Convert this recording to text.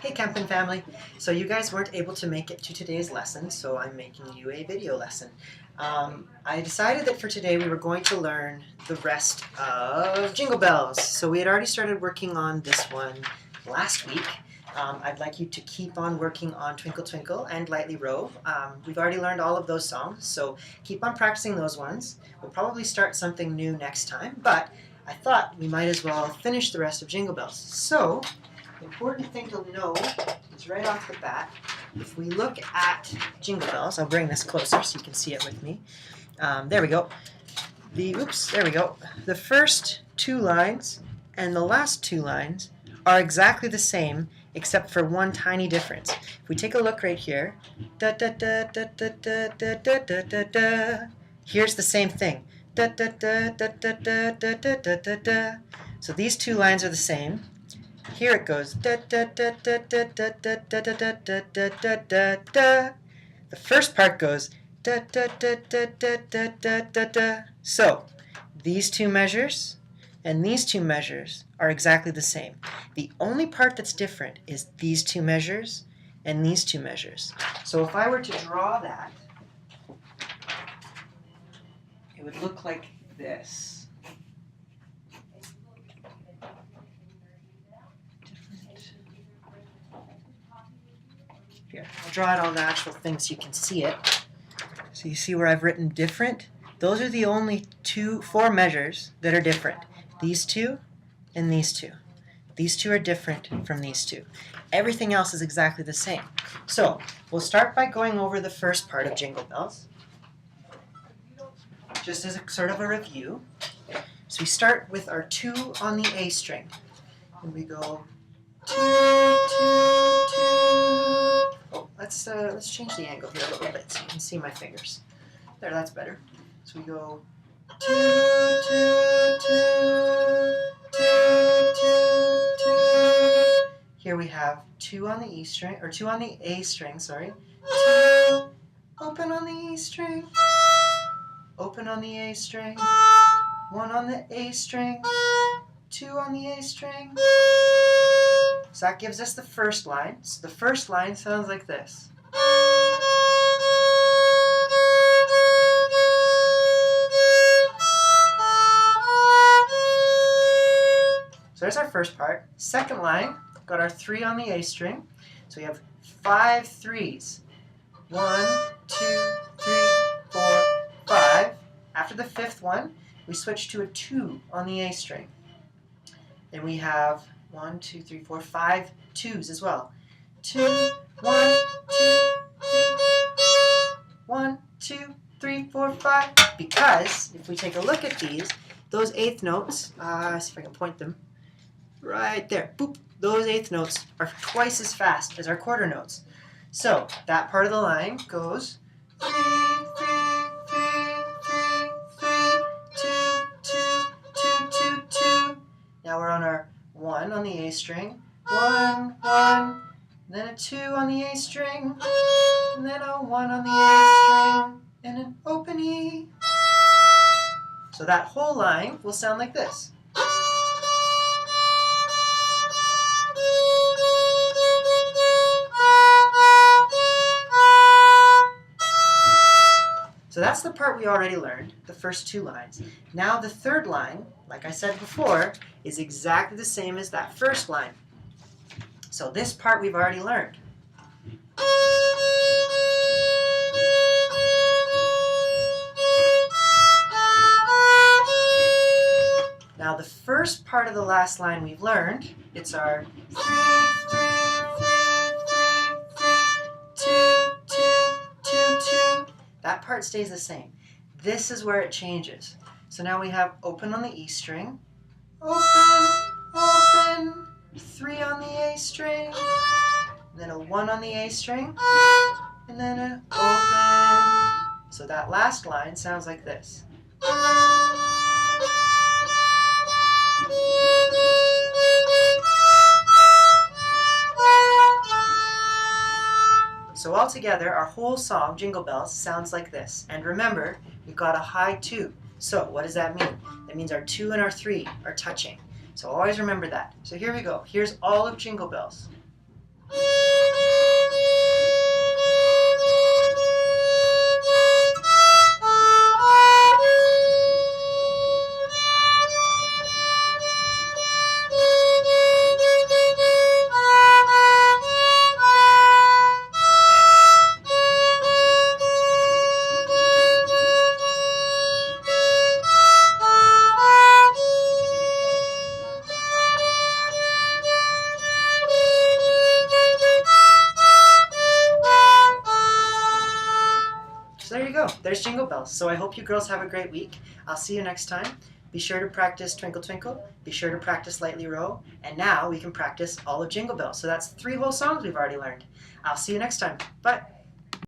Hey Kempin family! So you guys weren't able to make it to today's lesson, so I'm making you a video lesson. I decided that for today we were going to learn the rest of Jingle Bells. So we had already started working on this one last week. I'd like you to keep on working on Twinkle Twinkle and Lightly Rove. We've already learned all of those songs, so keep on practicing those ones. We'll probably start something new next time, but I thought we might as well finish the rest of Jingle Bells. So the important thing to know is right off the bat, if we look at Jingle Bells, I'll bring this closer so you can see it with me. There we go. There we go. The first two lines and the last two lines are exactly the same except for one tiny difference. If we take a look right here, da da da da da da da da da da da. Here's the same thing. Da da da da da da da da da da da. So these two lines are the same. Here it goes. Da da da da da da da da da da da da da da. The first part goes da da da da da da da da da. So these two measures and these two measures are exactly the same. The only part that's different is these two measures and these two measures. So if I were to draw that, it would look like this. Here, I'll draw it on the actual thing so you can see it. So you see where I've written different? Those are the only four measures that are different. These two and these two. These two are different from these two. Everything else is exactly the same. So we'll start by going over the first part of Jingle Bells, just as a sort of a review. So we start with our 2 on the A string. And we go 2, 2, 2. Oh, let's change the angle here a little bit so you can see my fingers. There, that's better. So we go 2, 2, 2, 2, 2, 2. Here we have 2 on the E string, or 2 on the A string, sorry. 2, open on the E string, open on the A string, 1 on the A string, 2 on the A string. So that gives us the first line. So the first line sounds like this. So there's our first part. Second line, got our 3 on the A string. So we have 5 3s. 1, 2, 3, 4, 5. After the fifth one, we switch to a 2 on the A string. Then we have 1, 2, 3, 4, 5 2s as well. 2, 1, 2, 3, 1, 2, 3, 4, 5. Because if we take a look at these, those eighth notes, see if I can point them, right there, boop, those eighth notes are twice as fast as our quarter notes. So that part of the line goes 3, 3, 3, 3, 3, 2, 2, 2, 2, 2. Now we're on our 1 on the A string, 1, 1, then a 2 on the A string, and then a 1 on the A string, and an open E. So that whole line will sound like this. So that's the part we already learned, the first 2 lines. Now the third line, like I said before, is exactly the same as that first line. So this part we've already learned. Now the first part of the last line we've learned, it's our 3, 3, 3, 3, 3, 2, 2, 2, 2. That part stays the same. This is where it changes. So now we have open on the E string, open, open, 3 on the A string, then a 1 on the A string, and then an open. So that last line sounds like this. So altogether, our whole song, Jingle Bells, sounds like this. And remember, we've got a high 2. So what does that mean? That means our 2 and our 3 are touching. So always remember that. So here we go. Here's all of Jingle Bells. So there you go. There's Jingle Bells. So I hope you girls have a great week. I'll see you next time. Be sure to practice Twinkle Twinkle. Be sure to practice Lightly Row. And now we can practice all of Jingle Bells. So that's 3 whole songs we've already learned. I'll see you next time. Bye.